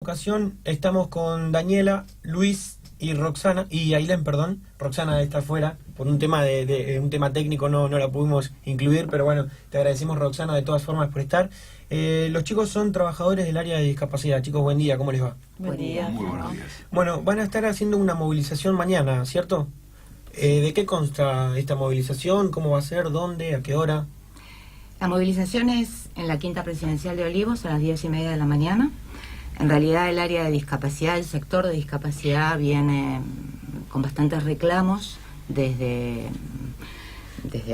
ocasión estamos con Daniela, Luis y Roxana, y Ailén, perdón. Roxana está afuera, por un tema un tema técnico no la pudimos incluir, pero bueno, te agradecemos, Roxana, de todas formas por estar. Los chicos son trabajadores del área de discapacidad. Chicos, buen día, ¿cómo les va? Buen día. Muy buenos días. Bueno, van a estar haciendo una movilización mañana, ¿cierto? ¿De qué consta esta movilización? ¿Cómo va a ser? ¿Dónde? ¿A qué hora? La movilización es en la Quinta Presidencial de Olivos a las 10:30 de la mañana. En realidad el área de discapacidad, el sector de discapacidad viene con bastantes reclamos desde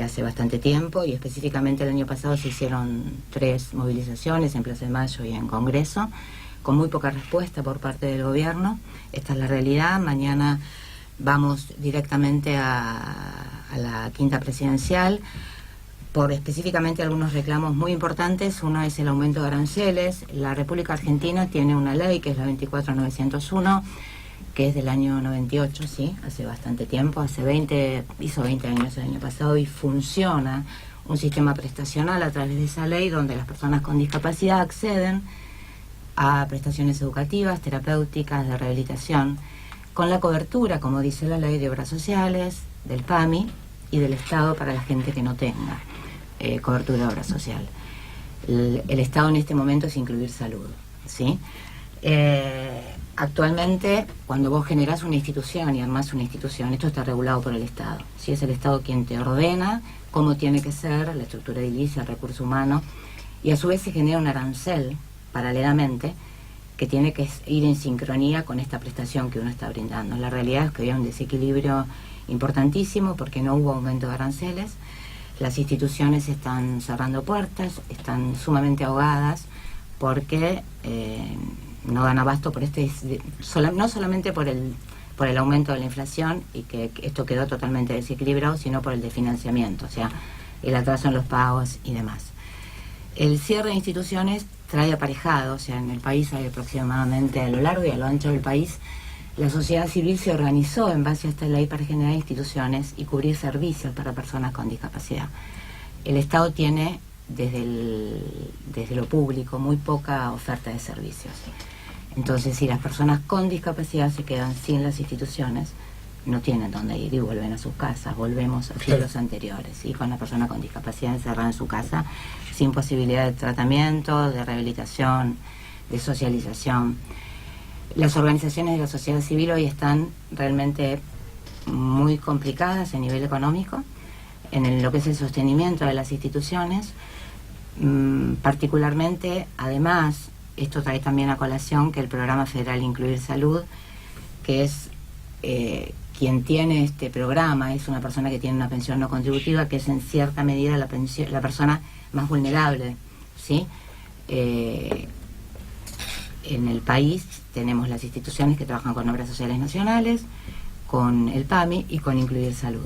hace bastante tiempo, y específicamente el año pasado se hicieron 3 movilizaciones en Plaza de Mayo y en Congreso, con muy poca respuesta por parte del gobierno. Esta es la realidad. Mañana vamos directamente a la Quinta Presidencial por específicamente algunos reclamos muy importantes. Uno es el aumento de aranceles. La República Argentina tiene una ley que es la 24901, que es del año 98, sí, hace bastante tiempo, hizo 20 años el año pasado, y funciona un sistema prestacional a través de esa ley donde las personas con discapacidad acceden a prestaciones educativas, terapéuticas, de rehabilitación, con la cobertura, como dice la ley, de obras sociales, del PAMI y del Estado para la gente que no tenga cobertura de obra social. El Estado en este momento es incluir salud, ¿sí? Actualmente, cuando vos generás una institución, y además una institución, esto está regulado por el Estado, ¿sí? Es el Estado quien te ordena cómo tiene que ser la estructura edilicia, el recurso humano, y a su vez se genera un arancel, paralelamente, que tiene que ir en sincronía con esta prestación que uno está brindando. La realidad es que había un desequilibrio importantísimo porque no hubo aumento de aranceles. Las instituciones están cerrando puertas, están sumamente ahogadas porque no dan abasto por no solamente por el aumento de la inflación, y que esto quedó totalmente desequilibrado, sino por el desfinanciamiento, o sea, el atraso en los pagos y demás. El cierre de instituciones trae aparejado, o sea, en el país hay aproximadamente, a lo largo y a lo ancho del país, la sociedad civil se organizó en base a esta ley para generar instituciones y cubrir servicios para personas con discapacidad. El Estado tiene, desde lo público, muy poca oferta de servicios. Entonces, si las personas con discapacidad se quedan sin las instituciones, no tienen dónde ir y vuelven a sus casas. Volvemos a ciclos anteriores, y con la persona con discapacidad encerrada en su casa, sin posibilidad de tratamiento, de rehabilitación, de socialización. Las organizaciones de la sociedad civil hoy están realmente muy complicadas a nivel económico, en lo que es el sostenimiento de las instituciones. Particularmente, además, esto trae también a colación que el Programa Federal Incluir Salud, que es quien tiene este programa, es una persona que tiene una pensión no contributiva, que es en cierta medida la persona más vulnerable, ¿sí? En el país tenemos las instituciones que trabajan con obras sociales nacionales, con el PAMI y con Incluir Salud.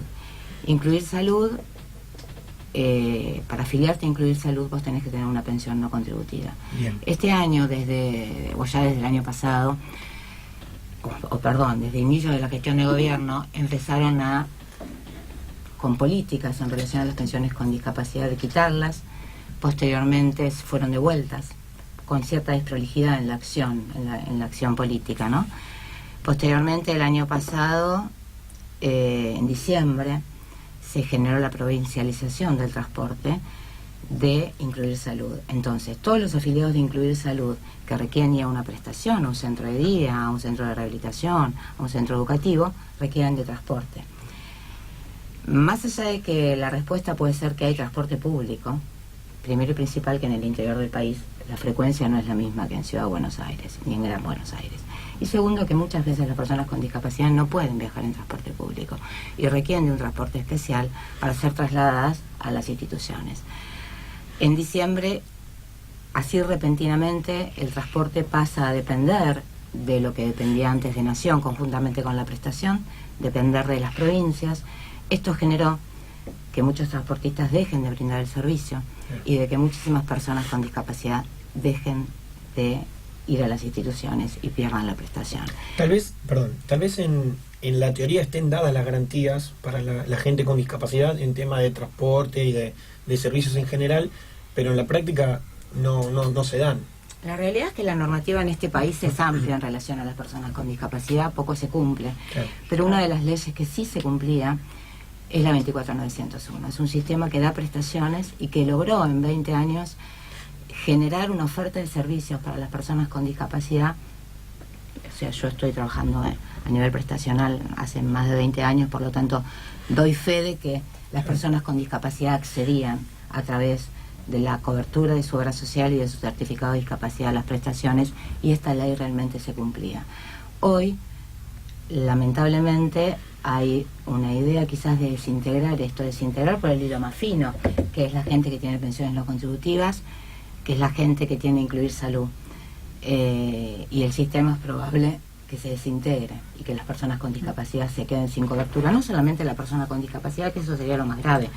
Incluir Salud, para afiliarte a Incluir Salud vos tenés que tener una pensión no contributiva. Bien. Este año, desde el año pasado, desde el inicio de la gestión de gobierno, empezaron con políticas en relación a las pensiones con discapacidad, de quitarlas. Posteriormente fueron devueltas con cierta desprolijidad en la acción política, ¿no? Posteriormente, el año pasado, en diciembre, se generó la provincialización del transporte de Incluir Salud. Entonces, todos los afiliados de Incluir Salud que requieren ya una prestación, a un centro de día, a un centro de rehabilitación, a un centro educativo, requieren de transporte. Más allá de que la respuesta puede ser que hay transporte público, primero y principal que en el interior del país la frecuencia no es la misma que en Ciudad de Buenos Aires, ni en Gran Buenos Aires. Y segundo, que muchas veces las personas con discapacidad no pueden viajar en transporte público y requieren de un transporte especial para ser trasladadas a las instituciones. En diciembre, así repentinamente, el transporte pasa a depender de lo que dependía antes de Nación, conjuntamente con la prestación, depender de las provincias. Esto generó que muchos transportistas dejen de brindar el servicio y de que muchísimas personas con discapacidad dejen de ir a las instituciones y pierdan la prestación. Tal vez en la teoría estén dadas las garantías para la gente con discapacidad en tema de transporte y de servicios en general, pero en la práctica no se dan. La realidad es que la normativa en este país es amplia en relación a las personas con discapacidad, poco se cumple. Claro. Pero una de las leyes que sí se cumplía es la 24901. Es un sistema que da prestaciones y que logró en 20 años generar una oferta de servicios para las personas con discapacidad. O sea, yo estoy trabajando a nivel prestacional hace más de 20 años, por lo tanto doy fe de que las personas con discapacidad accedían a través de la cobertura de su obra social y de su certificado de discapacidad a las prestaciones, y esta ley realmente se cumplía. Hoy, lamentablemente, hay una idea quizás de desintegrar por el hilo más fino, que es la gente que tiene pensiones no contributivas, que es la gente que tiene que incluir salud. Y el sistema es probable que se desintegre y que las personas con discapacidad se queden sin cobertura. No solamente la persona con discapacidad, que eso sería lo más grave.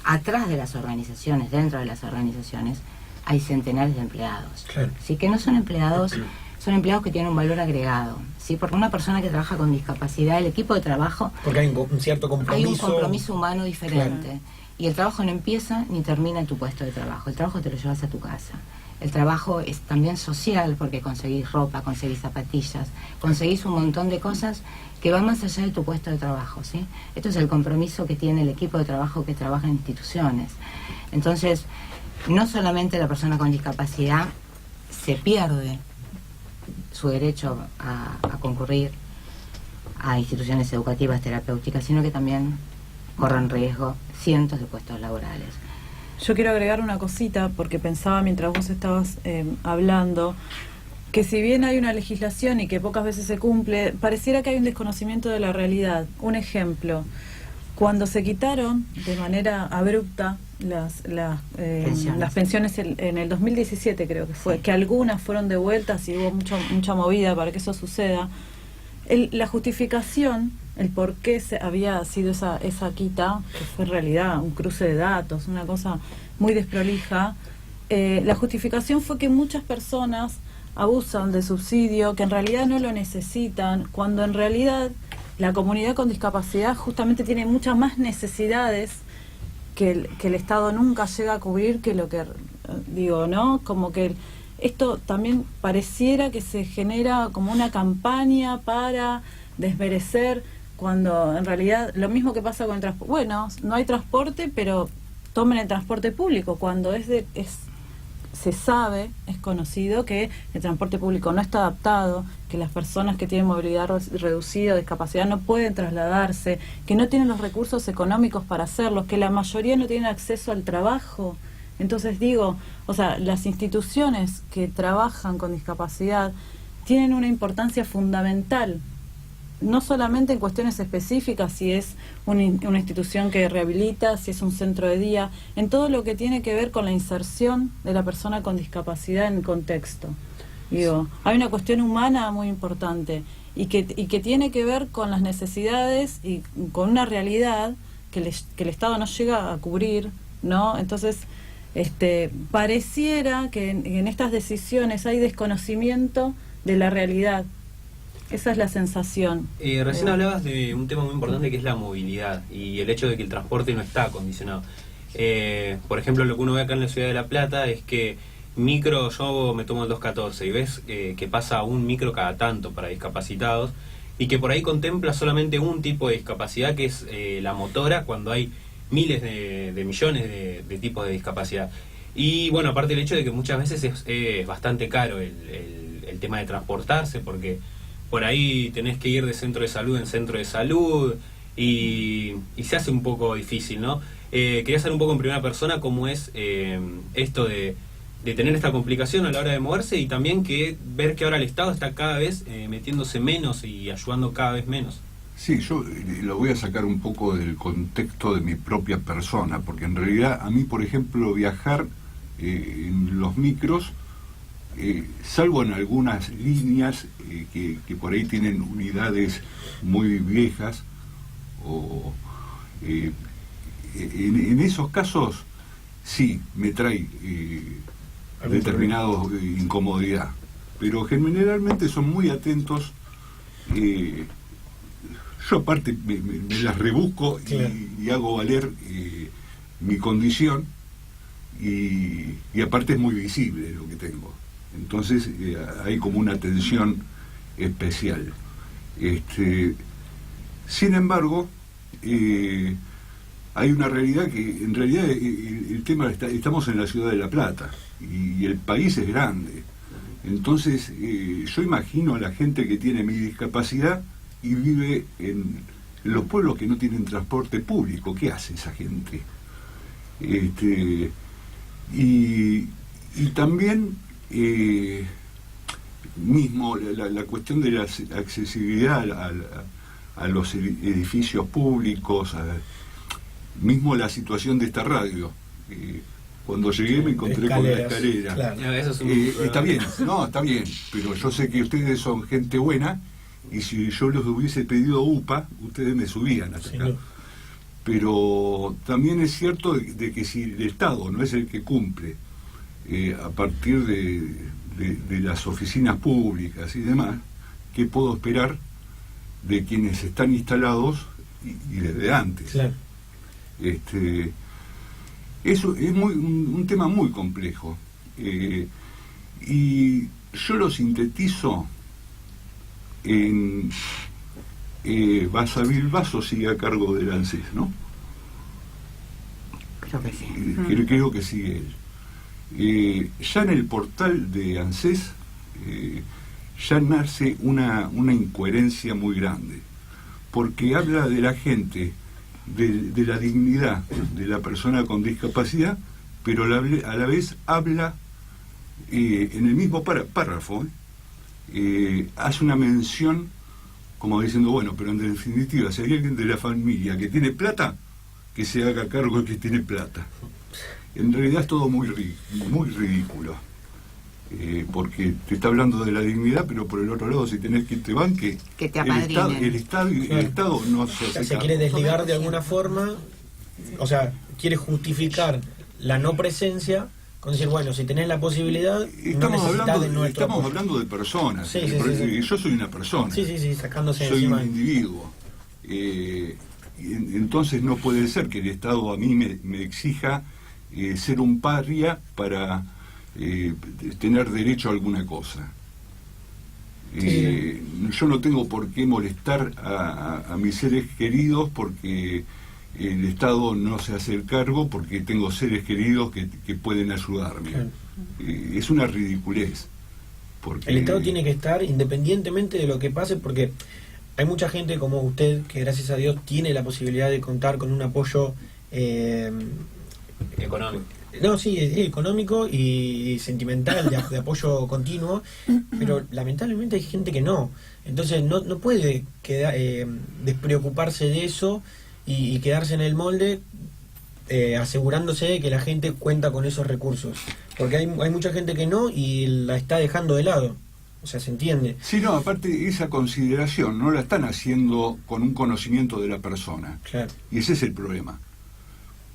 Atrás de las organizaciones, dentro de las organizaciones, hay centenares de empleados. Claro. ¿Sí? Que no son empleados, son empleados que tienen un valor agregado. ¿Sí? Porque una persona que trabaja con discapacidad, el equipo de trabajo... Porque hay un cierto compromiso. Hay un compromiso humano diferente. Claro. Y el trabajo no empieza ni termina en tu puesto de trabajo. El trabajo te lo llevas a tu casa. El trabajo es también social, porque conseguís ropa, conseguís zapatillas, conseguís un montón de cosas que van más allá de tu puesto de trabajo, ¿sí? Esto es el compromiso que tiene el equipo de trabajo que trabaja en instituciones. Entonces, no solamente la persona con discapacidad se pierde su derecho a concurrir a instituciones educativas, terapéuticas, sino que también corren riesgo cientos de puestos laborales. Yo quiero agregar una cosita, porque pensaba mientras vos estabas hablando, que si bien hay una legislación y que pocas veces se cumple, pareciera que hay un desconocimiento de la realidad. Un ejemplo, cuando se quitaron de manera abrupta las pensiones en el 2017, creo que fue, que algunas fueron devueltas y hubo mucha movida para que eso suceda, la justificación, el por qué había sido esa quita, que fue en realidad un cruce de datos, una cosa muy desprolija, la justificación fue que muchas personas abusan de subsidio, que en realidad no lo necesitan, cuando en realidad la comunidad con discapacidad justamente tiene muchas más necesidades que el Estado nunca llega a cubrir, que lo que digo, ¿no? Como que esto también pareciera que se genera como una campaña para desmerecer, cuando en realidad lo mismo que pasa con el transporte. Bueno, no hay transporte, pero tomen el transporte público, cuando se sabe, es conocido que el transporte público no está adaptado, que las personas que tienen movilidad reducida o discapacidad no pueden trasladarse, que no tienen los recursos económicos para hacerlo, que la mayoría no tienen acceso al trabajo. Entonces digo, o sea, las instituciones que trabajan con discapacidad tienen una importancia fundamental, no solamente en cuestiones específicas, si es una institución que rehabilita, si es un centro de día, en todo lo que tiene que ver con la inserción de la persona con discapacidad en el contexto. Digo, hay una cuestión humana muy importante y que tiene que ver con las necesidades y con una realidad que el Estado no llega a cubrir, ¿no? Entonces, pareciera que en estas decisiones hay desconocimiento de la realidad. Esa es la sensación. Recién hablabas de un tema muy importante, que es la movilidad y el hecho de que el transporte no está acondicionado. Por ejemplo, lo que uno ve acá en la ciudad de La Plata es que yo me tomo el 214 y ves que pasa un micro cada tanto para discapacitados, y que por ahí contempla solamente un tipo de discapacidad, que es la motora, cuando hay miles de millones de tipos de discapacidad. Y bueno, aparte el hecho de que muchas veces es bastante caro el tema de transportarse, porque por ahí tenés que ir de centro de salud en centro de salud y se hace un poco difícil, ¿no? Quería saber un poco en primera persona cómo es esto de tener esta complicación a la hora de moverse, y también ver que ahora el Estado está cada vez metiéndose menos y ayudando cada vez menos. Sí, yo lo voy a sacar un poco del contexto de mi propia persona, porque en realidad a mí, por ejemplo, viajar en los micros, salvo en algunas líneas que por ahí tienen unidades muy viejas, o en esos casos sí me trae determinada incomodidad, pero generalmente son muy atentos. Yo aparte me las rebusco, claro, y hago valer mi condición, y aparte es muy visible lo que tengo. Entonces hay como una atención especial. Sin embargo, hay una realidad que en realidad el tema estamos en la ciudad de La Plata y el país es grande. Entonces yo imagino a la gente que tiene mi discapacidad y vive en los pueblos que no tienen transporte público. ¿Qué hace esa gente? Y también mismo la cuestión de la accesibilidad a los edificios públicos, mismo la situación de esta radio. Cuando llegué me encontré con la escalera. Claro. Eso es Está bien, no, está bien, pero yo sé que ustedes son gente buena y si yo les hubiese pedido UPA, ustedes me subían hasta acá. Sí, no. Pero también es cierto de que si el Estado no es el que cumple a partir de las oficinas públicas y demás, ¿qué puedo esperar de quienes están instalados y desde antes? Claro. Eso es un tema muy complejo. Y yo lo sintetizo en Basavilbaso sigue a cargo del ANSES, ¿no? Creo que sí. Creo que sigue él. Ya en el portal de ANSES ya nace una incoherencia muy grande, porque habla de la gente, de la dignidad de la persona con discapacidad, pero a la vez habla en el mismo párrafo, hace una mención como diciendo, bueno, pero en definitiva, si hay alguien de la familia que tiene plata, que se haga cargo el que tiene plata. En realidad es todo muy ridículo, porque te está hablando de la dignidad, pero por el otro lado, si tenés que te banque, que te el Estado no se hace Se cargo. quiere desligar de alguna forma, o sea, quiere justificar la no presencia con decir, bueno, si tenés la posibilidad, no Estamos necesitas de nuestro apoyo. hablando de personas. Sí, sí. Yo soy una persona. Sí, sacándose Soy encima. un individuo. Entonces no puede ser que el Estado a mí me exija ser un paria para tener derecho a alguna cosa. Yo no tengo por qué molestar a mis seres queridos porque el Estado no se hace el cargo, porque tengo seres queridos que pueden ayudarme. Claro. Es una ridiculez. Porque El Estado tiene que estar independientemente de lo que pase, porque hay mucha gente como usted que gracias a Dios tiene la posibilidad de contar con un apoyo económico. No, sí, económico y sentimental, de apoyo continuo, pero lamentablemente hay gente que no. Entonces no puede quedar, despreocuparse de eso y quedarse en el molde asegurándose de que la gente cuenta con esos recursos. Porque hay mucha gente que no y la está dejando de lado. O sea, se entiende. Sí, no, aparte esa consideración no la están haciendo con un conocimiento de la persona. Claro. Y ese es el problema.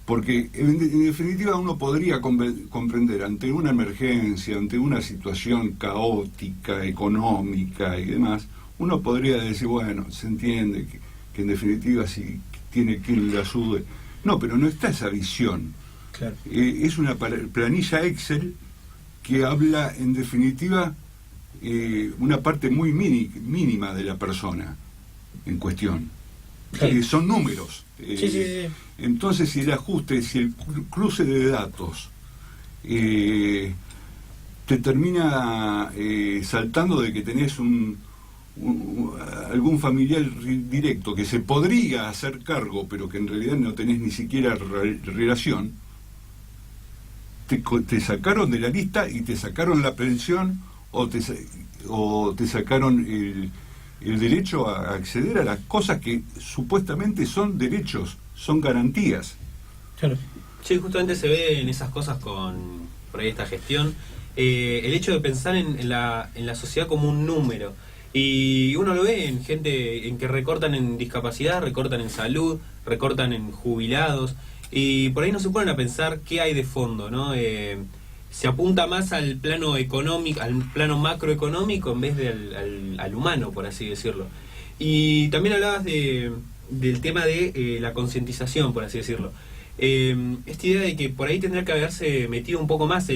Porque en definitiva uno podría comprender ante una emergencia, ante una situación caótica, económica y demás, uno podría decir, bueno, se entiende que en definitiva si tiene quien le ayude. No, pero no está esa visión. Claro. Es una planilla Excel que habla en definitiva una parte muy mínima de la persona en cuestión. Claro. Son números. Sí. Entonces, si el ajuste, si el cruce de datos te termina saltando de que tenés algún familiar directo que se podría hacer cargo, pero que en realidad no tenés ni siquiera relación, te sacaron de la lista y te sacaron la pensión o te sacaron el derecho a acceder a las cosas que supuestamente son derechos, son garantías. Claro. Sí, justamente se ve en esas cosas con por ahí esta gestión, el hecho de pensar en la sociedad como un número. Y uno lo ve en gente en que recortan en discapacidad, recortan en salud, recortan en jubilados, y por ahí no se ponen a pensar qué hay de fondo, ¿no? Se apunta más al plano económico, al plano macroeconómico en vez de al humano, por así decirlo. Y también hablabas del tema de la concientización, por así decirlo. Esta idea de que por ahí tendría que haberse metido un poco más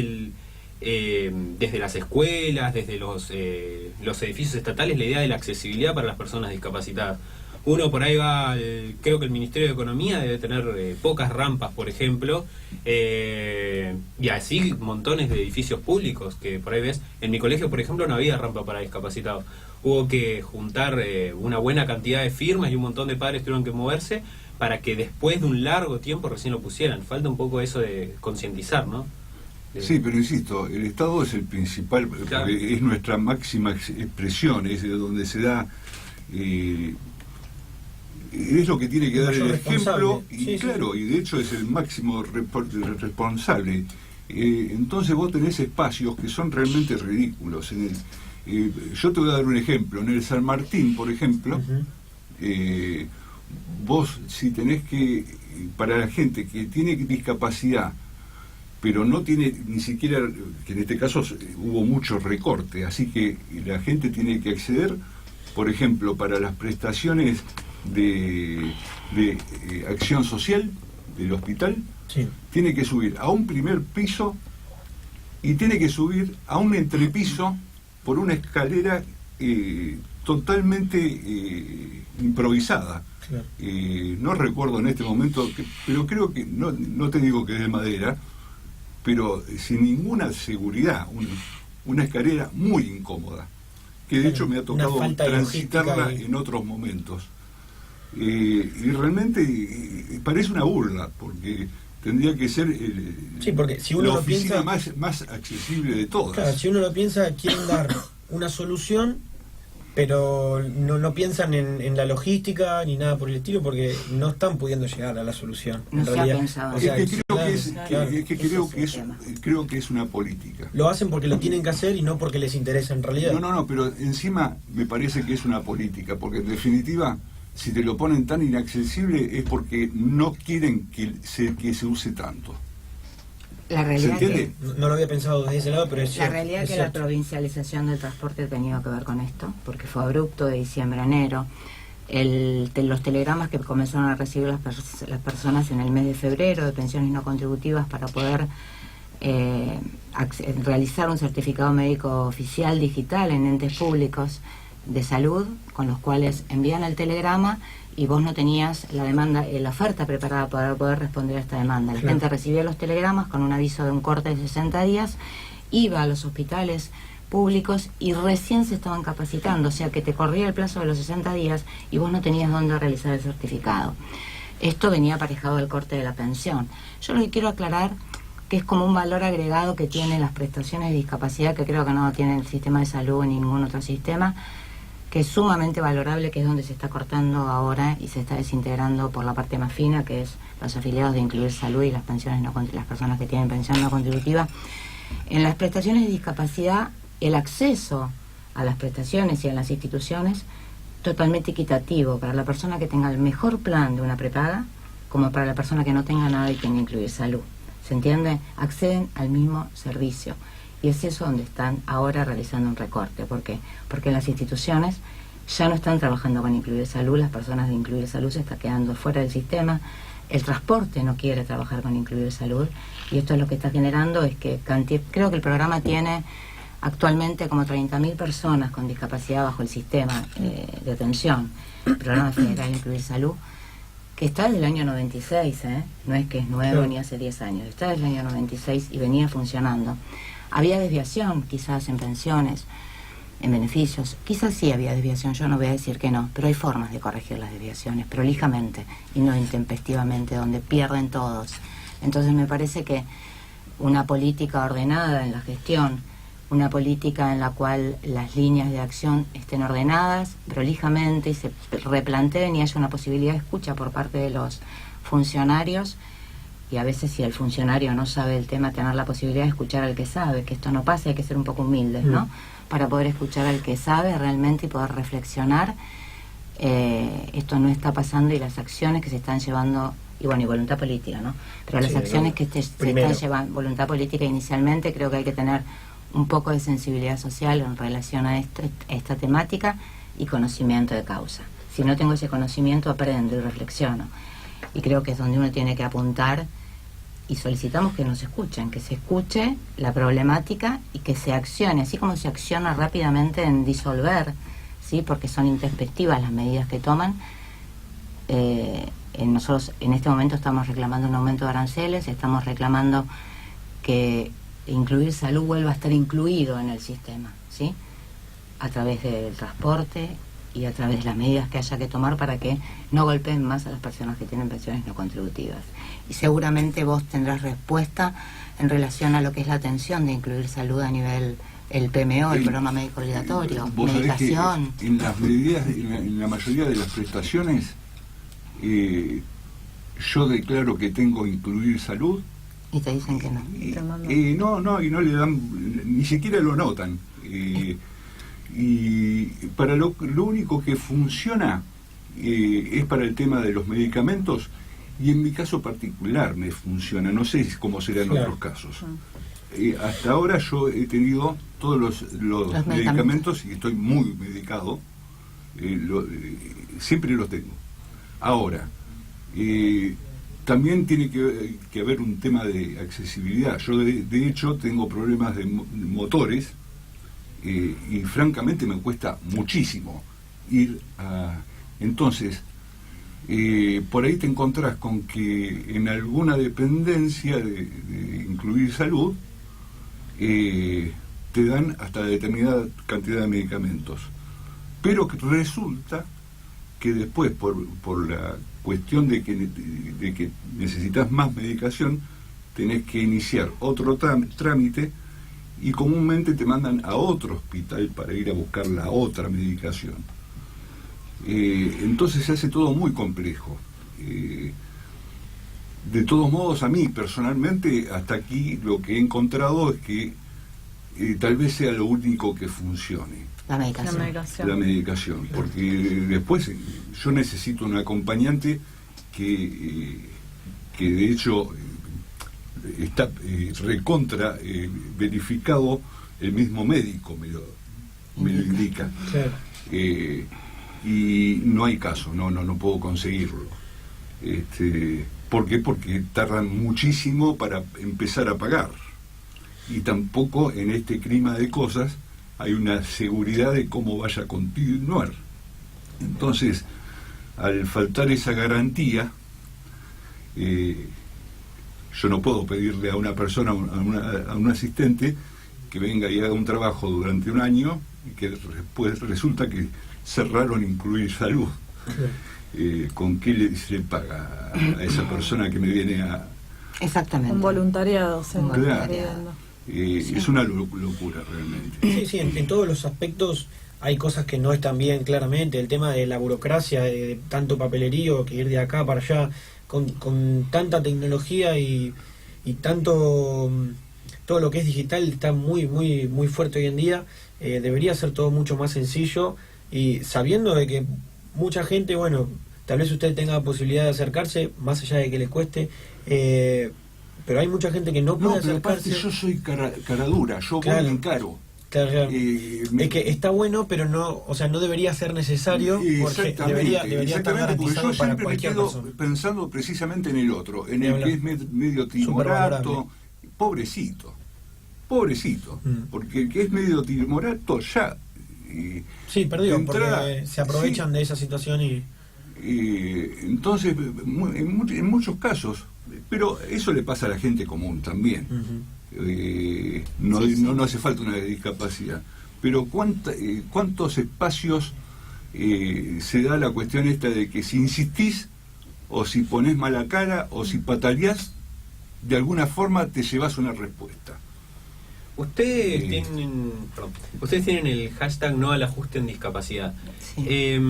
desde las escuelas, desde los edificios estatales, la idea de la accesibilidad para las personas discapacitadas. Uno por ahí va, creo que el Ministerio de Economía debe tener pocas rampas, por ejemplo, y así montones de edificios públicos que por ahí ves. En mi colegio, por ejemplo, no había rampa para discapacitados. Hubo que juntar una buena cantidad de firmas y un montón de padres tuvieron que moverse para que después de un largo tiempo recién lo pusieran. Falta un poco eso de concientizar, ¿no? Sí, pero insisto, el Estado es el principal, Claro. porque es nuestra máxima expresión, es de donde se da... es lo que tiene que dar el Mayor ejemplo, responsable. y Sí, claro, y de hecho es el máximo responsable. Entonces vos tenés espacios que son realmente ridículos. Yo te voy a dar un ejemplo. En el San Martín, por ejemplo, Ujú. vos si tenés que, para la gente que tiene discapacidad, pero no tiene ni siquiera, que en este caso hubo mucho recorte, así que la gente tiene que acceder, por ejemplo, para las prestaciones de acción social del hospital, Sí. tiene que subir a un primer piso y tiene que subir a un entrepiso por una escalera totalmente improvisada. Claro. No recuerdo en este momento, pero creo que, no te digo que es de madera, pero sin ninguna seguridad, una escalera muy incómoda, que de hecho me ha Una tocado falta de transitarla logística y- en otros momentos. Y realmente parece una burla, porque tendría que ser Sí, porque si uno la lo oficina piensa, más accesible de todas. claro, si uno lo piensa, quieren dar una solución, pero no piensan en la logística ni nada por el estilo, porque no están pudiendo llegar a la solución. No en se ha realidad. pensado. O Es sea, que sí, creo claro, que es, claro. es que Ese creo es que el es, tema. creo que es una política. Lo hacen porque lo tienen que hacer y no porque les interesa en realidad. No, pero encima me parece que es una política, porque en definitiva, si te lo ponen tan inaccesible es porque no quieren que se use tanto. La ¿Se realidad entiende? No lo había pensado desde ese lado, pero es La cierto. realidad es es que la cierto. provincialización del transporte ha tenido que ver con esto, porque fue abrupto de diciembre a enero. Los telegramas que comenzaron a recibir las personas en el mes de febrero de pensiones no contributivas para poder realizar un certificado médico oficial digital en entes públicos de salud, con los cuales envían el telegrama y vos no tenías la demanda, la oferta preparada para poder responder a esta demanda. La Claro. gente recibía los telegramas con un aviso de un corte de 60 días, iba a los hospitales públicos y recién se estaban capacitando, o sea que te corría el plazo de los 60 días y vos no tenías dónde realizar el certificado. Esto venía aparejado del corte de la pensión. Yo lo que quiero aclarar que es como un valor agregado que tienen las prestaciones de discapacidad, que creo que no tiene el sistema de salud ni ningún otro sistema, que es sumamente valorable, que es donde se está cortando ahora y se está desintegrando por la parte más fina, que es los afiliados de Incluir Salud y las pensiones las personas que tienen pensión no contributiva. En las prestaciones de discapacidad, el acceso a las prestaciones y a las instituciones totalmente equitativo para la persona que tenga el mejor plan de una prepaga, como para la persona que no tenga nada y tenga Incluir Salud. ¿Se entiende? Acceden al mismo servicio. Y es eso donde están ahora realizando un recorte. ¿Por qué? Porque las instituciones ya no están trabajando con Incluir Salud, las personas de Incluir Salud se están quedando fuera del sistema, el transporte no quiere trabajar con Incluir Salud, y esto es lo que está generando es que creo que el programa tiene actualmente como 30.000 personas con discapacidad bajo el sistema de atención, el programa federal Incluir Salud, que está desde el año 96, no es que es nuevo Claro. ni hace 10 años, está desde el año 96 y venía funcionando. Había desviación quizás en pensiones, en beneficios, quizás sí había desviación, yo no voy a decir que no, pero hay formas de corregir las desviaciones, prolijamente y no intempestivamente, donde pierden todos. Entonces me parece que una política ordenada en la gestión, una política en la cual las líneas de acción estén ordenadas prolijamente y se replanteen y haya una posibilidad de escucha por parte de los funcionarios, y a veces si el funcionario no sabe el tema, tener la posibilidad de escuchar al que sabe, que esto no pase, hay que ser un poco humildes, ¿no? Para poder escuchar al que sabe realmente y poder reflexionar. Esto no está pasando y las acciones que se están llevando, y bueno, y voluntad política, ¿no? Pero las Sí, acciones bueno, que se están primero. llevando, voluntad política inicialmente, creo que hay que tener un poco de sensibilidad social en relación a esta temática y conocimiento de causa. Si no tengo ese conocimiento, aprendo y reflexiono. Y creo que es donde uno tiene que apuntar y solicitamos que nos escuchen, que se escuche la problemática y que se accione, así como se acciona rápidamente en disolver, ¿sí? Porque son intempestivas las medidas que toman. Nosotros en este momento estamos reclamando un aumento de aranceles, estamos reclamando que incluir salud vuelva a estar incluido en el sistema, ¿sí? A través del transporte y a través de las medidas que haya que tomar para que no golpeen más a las personas que tienen pensiones no contributivas. Y seguramente vos tendrás respuesta en relación a lo que es la atención de incluir salud a nivel el PMO, el programa médico obligatorio, vos sabés que medicación. en las medidas, en la mayoría de las prestaciones, yo declaro que tengo incluir salud. Y te dicen que no. Y no le dan, ni siquiera lo notan. Y para lo único que funciona es para el tema de los medicamentos, y en mi caso particular me funciona, no sé cómo será en otros casos. Hasta ahora yo he tenido todos los medicamentos y estoy muy medicado, siempre los tengo. Ahora, también tiene que haber un tema de accesibilidad. Yo de hecho tengo problemas de motores, y francamente me cuesta muchísimo ir a... Entonces, por ahí te encontrás con que en alguna dependencia de incluir salud, te dan hasta determinada cantidad de medicamentos. Pero que resulta que después, por la cuestión de que necesitas más medicación, tenés que iniciar otro trámite, y comúnmente te mandan a otro hospital para ir a buscar la otra medicación. Entonces se hace todo muy complejo. De todos modos, a mí personalmente, hasta aquí lo que he encontrado es que tal vez sea lo único que funcione. La medicación. La medicación, porque después yo necesito un acompañante que de hecho está recontra verificado, el mismo médico me lo indica. Claro. Y no hay caso, no puedo conseguirlo. ¿Por qué? Porque tardan muchísimo para empezar a pagar, y tampoco en este clima de cosas hay una seguridad de cómo vaya a continuar. Entonces, al faltar esa garantía, yo no puedo pedirle a una persona, a un asistente, que venga y haga un trabajo durante un año y que después resulta que cerraron incluir salud. ¿Con qué se le paga a esa persona que me viene a...? Exactamente. Un voluntariado. Claro. Es una locura realmente. Sí, en todos los aspectos hay cosas que no están bien claramente. El tema de la burocracia, de tanto papelerío, que ir de acá para allá, con tanta tecnología y tanto... todo lo que es digital está muy fuerte hoy en día. Debería ser todo mucho más sencillo, y sabiendo de que mucha gente, bueno, tal vez usted tenga la posibilidad de acercarse, más allá de que le cueste, pero hay mucha gente que no puede acercarse. Aparte yo soy cara dura, yo Claro. voy y encaro. Claro. Es que está bueno, pero no, o sea, no debería ser necesario, porque debería estar garantizado yo para siempre me cualquier quedo persona. pensando precisamente en el otro, en Ni el hablar. que es medio timorato, pobrecito, porque el que es medio timorato ya... Sí, perdido, de entrada, porque se aprovechan sí. de esa situación y... Entonces, en muchos casos, pero eso le pasa a la gente común también. No hace falta una discapacidad, pero ¿cuántos espacios se da la cuestión esta de que si insistís, o si pones mala cara, o si pataleás, de alguna forma te llevas una respuesta? Ustedes tienen el hashtag no al ajuste en discapacidad. Sí.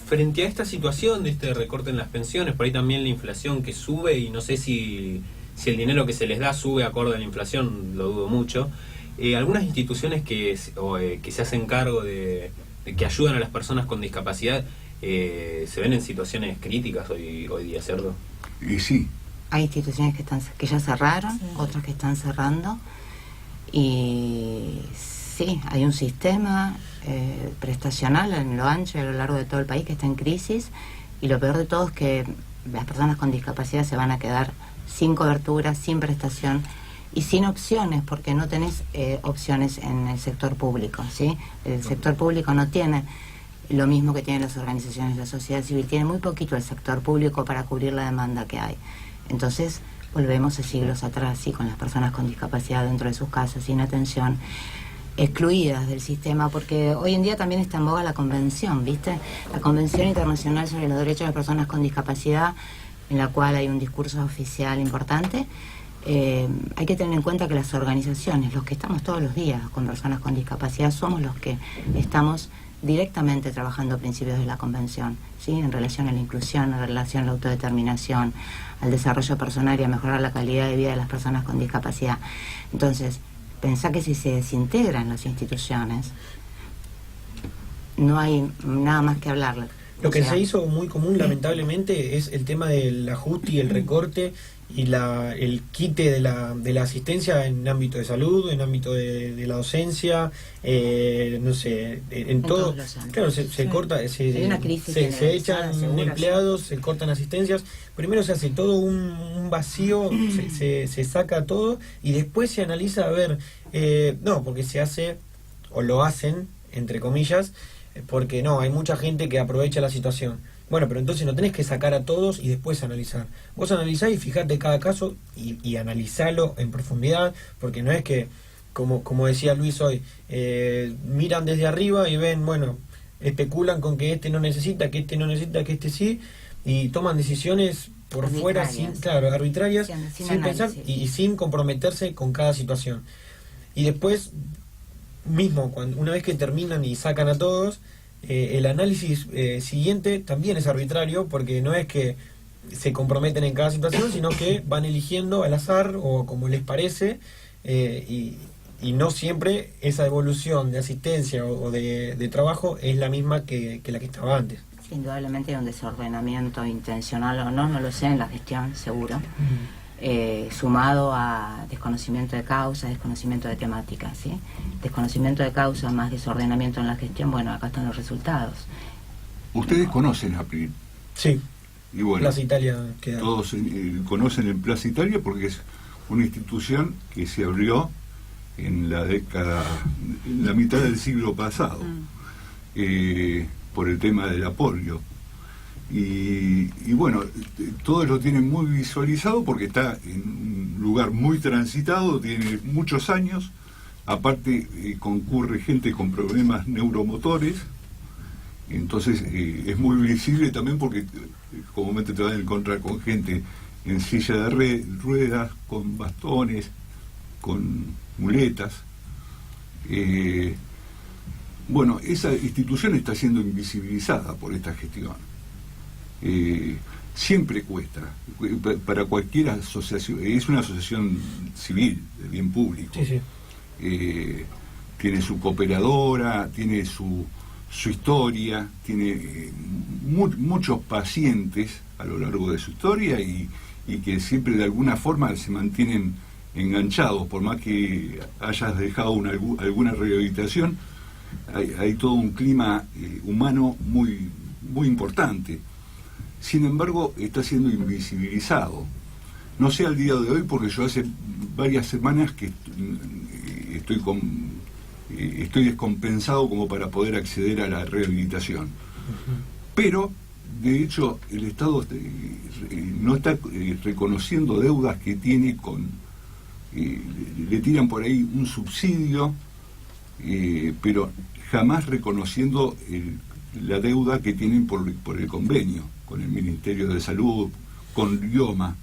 Frente a esta situación de este recorte en las pensiones, por ahí también la inflación que sube, y no sé si el dinero que se les da sube acorde a la inflación, lo dudo mucho, algunas instituciones que se hacen cargo de que ayudan a las personas con discapacidad se ven en situaciones críticas hoy día, ¿cierto? Y sí. Hay instituciones que ya cerraron, otras que están cerrando, y sí, hay un sistema prestacional en lo ancho y a lo largo de todo el país que está en crisis, y lo peor de todo es que las personas con discapacidad se van a quedar sin cobertura, sin prestación y sin opciones, porque no tenés opciones en el sector público, ¿sí? El sector público no tiene lo mismo que tienen las organizaciones de la sociedad civil, tiene muy poquito el sector público para cubrir la demanda que hay. Entonces volvemos a siglos atrás, ¿sí? Con las personas con discapacidad dentro de sus casas, sin atención, excluidas del sistema, porque hoy en día también está en boga la convención, ¿viste? La Convención Internacional sobre los Derechos de Personas con Discapacidad, en la cual hay un discurso oficial importante. Hay que tener en cuenta que las organizaciones, los que estamos todos los días con personas con discapacidad, somos los que estamos directamente trabajando principios de la Convención, ¿sí? En relación a la inclusión, en relación a la autodeterminación, al desarrollo personal y a mejorar la calidad de vida de las personas con discapacidad. Entonces, pensá que si se desintegran las instituciones, no hay nada más que hablarle. Lo que se hizo muy común, lamentablemente, es el tema del ajuste y el recorte y el quite de la asistencia en ámbito de salud, en ámbito de la docencia, no sé, en todo. Claro, se corta, hay una crisis se echan empleados, se cortan asistencias. Primero se hace todo un vacío, se saca todo y después se analiza a ver, no, porque se hace, o lo hacen, entre comillas, porque no, hay mucha gente que aprovecha la situación. Bueno, pero entonces no tenés que sacar a todos y después analizar. Vos analizás y fijate cada caso y analizalo en profundidad, porque no es que, como decía Luis hoy, miran desde arriba y ven, bueno, especulan con que este no necesita, que este no necesita, que este sí, y toman decisiones por fuera, arbitrarias, sin pensar y sin comprometerse con cada situación. Y después, mismo, una vez que terminan y sacan a todos, el análisis siguiente también es arbitrario, porque no es que se comprometen en cada situación, sino que van eligiendo al azar o como les parece, y no siempre esa evolución de asistencia o de trabajo es la misma que la que estaba antes. Sí, indudablemente hay un desordenamiento intencional o no lo sé, en la gestión, seguro. Sumado a desconocimiento de causa, desconocimiento de temática, ¿sí? Desconocimiento de causa más desordenamiento en la gestión, bueno, acá están los resultados. Ustedes conocen APRIL. Sí. Y bueno, Plaza Italia queda. Todos conocen el Plaza Italia porque es una institución que se abrió en la mitad del siglo pasado, por el tema del polio. Y bueno, todos lo tienen muy visualizado porque está en un lugar muy transitado, tiene muchos años, aparte concurre gente con problemas neuromotores, entonces es muy visible también porque comúnmente te vas a encontrar con gente en silla de ruedas, con bastones, con muletas. Bueno, esa institución está siendo invisibilizada por esta gestión. Siempre cuesta para cualquier asociación, es una asociación civil de bien público, sí. Tiene su cooperadora, tiene su historia, tiene muchos pacientes a lo largo de su historia y que siempre de alguna forma se mantienen enganchados, por más que hayas dejado alguna rehabilitación, hay todo un clima humano muy, muy importante. Sin embargo, está siendo invisibilizado. No sé al día de hoy, porque yo hace varias semanas que estoy descompensado como para poder acceder a la rehabilitación. Pero, de hecho, el Estado no está reconociendo deudas que tiene le tiran por ahí un subsidio, pero jamás reconociendo la deuda que tienen por el convenio con el Ministerio de Salud, con Rioma.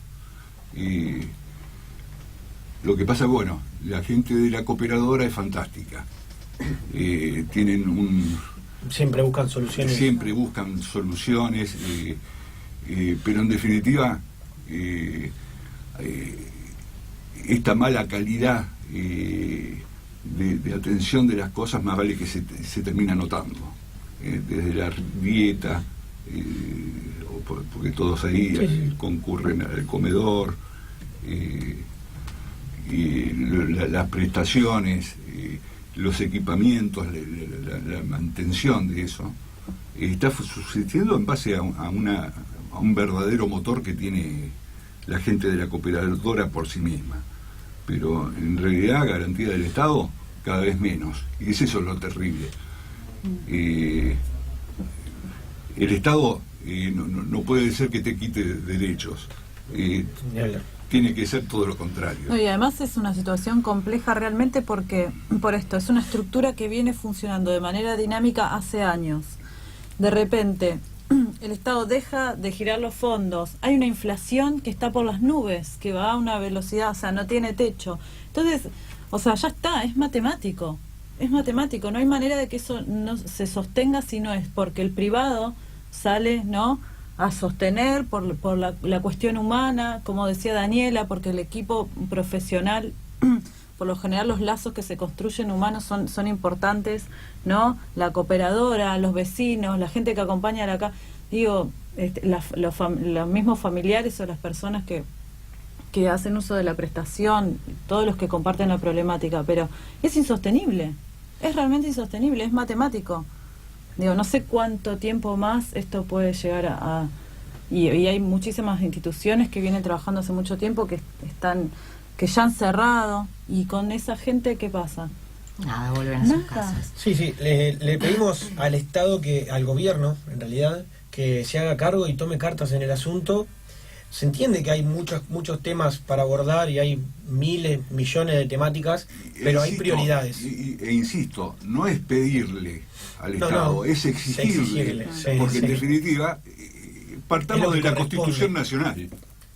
Lo que pasa, bueno, la gente de la cooperadora es fantástica. Siempre buscan soluciones. Siempre buscan soluciones, pero en definitiva, esta mala calidad de atención de las cosas más vale que se termina notando. Desde la dieta, porque todos ahí concurren al comedor, y las prestaciones, los equipamientos, la mantención de eso, está sucediendo en base a un verdadero motor que tiene la gente de la cooperadora por sí misma. Pero en realidad garantía del Estado cada vez menos. Y es eso lo terrible. El Estado no puede ser que te quite derechos. Ni hablar. Tiene que ser todo lo contrario. No, y además es una situación compleja realmente porque, por esto, es una estructura que viene funcionando de manera dinámica hace años. De repente, el Estado deja de girar los fondos, hay una inflación que está por las nubes, que va a una velocidad, o sea, no tiene techo. Entonces, o sea, ya está, es matemático, no hay manera de que eso no se sostenga si no es porque el privado sale, ¿no?, a sostener por la cuestión humana, como decía Daniela, porque el equipo profesional, por lo general los lazos que se construyen humanos son importantes, ¿no? La cooperadora, los vecinos, la gente que acompaña acá, digo, los mismos familiares o las personas que hacen uso de la prestación, todos los que comparten la problemática, pero es insostenible, es realmente insostenible, es matemático. Digo, no sé cuánto tiempo más esto puede llegar a y hay muchísimas instituciones que vienen trabajando hace mucho tiempo que ya han cerrado, y con esa gente, ¿qué pasa? Nada, vuelven a sus Nada. casas. Sí, le pedimos al Estado, al gobierno, en realidad, que se haga cargo y tome cartas en el asunto. Se entiende que hay muchos temas para abordar y hay miles, millones de temáticas, pero hay prioridades. E insisto, no es pedirle al No, Estado, no, es exigirle, porque en definitiva partamos de la Constitución Nacional.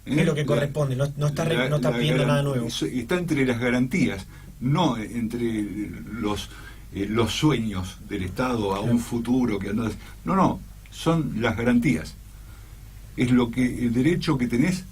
Es lo que corresponde, no está pidiendo nada nuevo. Está entre las garantías, no entre los sueños del Estado a un futuro que andas. No, son las garantías. Es el derecho que tenés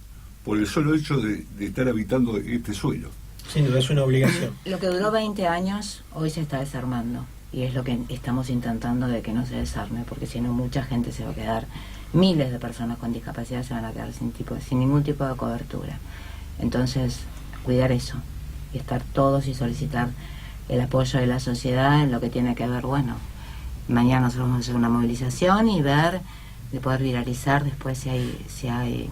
por el solo hecho de estar habitando este suelo. Sin duda, es una obligación. Lo que duró 20 años, hoy se está desarmando. Y es lo que estamos intentando de que no se desarme, porque si no mucha gente se va a quedar, miles de personas con discapacidad se van a quedar sin ningún tipo de cobertura. Entonces, cuidar eso, y estar todos y solicitar el apoyo de la sociedad en lo que tiene que ver, bueno, mañana nosotros vamos a hacer una movilización y ver, de poder viralizar después si hay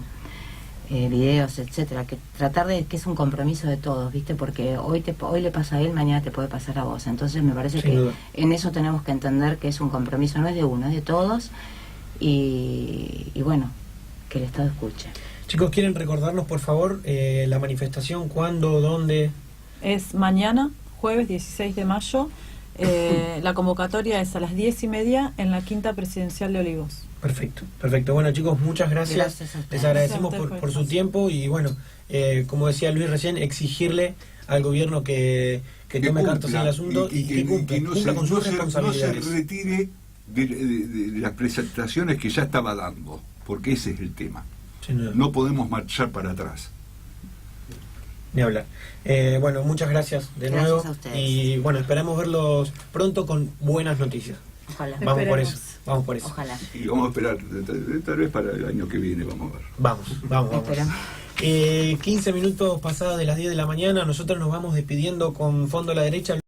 videos, etcétera, que tratar de que es un compromiso de todos, ¿viste? Porque hoy le pasa a él, mañana te puede pasar a vos. Entonces me parece Sin que duda. en eso tenemos que entender que es un compromiso, no es de uno, es de todos, y bueno, que el Estado escuche. Chicos, ¿quieren recordarnos, por favor, la manifestación? ¿Cuándo? ¿Dónde? Es mañana, jueves 16 de mayo, la convocatoria es a las 10:30 en la Quinta Presidencial de Olivos. Perfecto. Bueno, chicos, muchas gracias. Gracias a ustedes. Les agradecemos Gracias a ustedes por su por tiempo y bueno, como decía Luis recién, exigirle al gobierno que tome cartas en el asunto y que cumpla con sus no se responsabilidades. retire de las presentaciones que ya estaba dando, porque ese es el tema. Sin duda. No podemos marchar para atrás. Ni hablar. Bueno, muchas gracias de Gracias nuevo a ustedes. y bueno, esperamos verlos pronto con buenas noticias. Ojalá. Vamos por Esperemos. eso. Vamos por eso. Ojalá. Y vamos a esperar, tal vez para el año que viene, vamos a ver. Vamos. Esperamos. 15 minutos pasadas de las 10 de la mañana, nosotros nos vamos despidiendo con Fondo a la Derecha.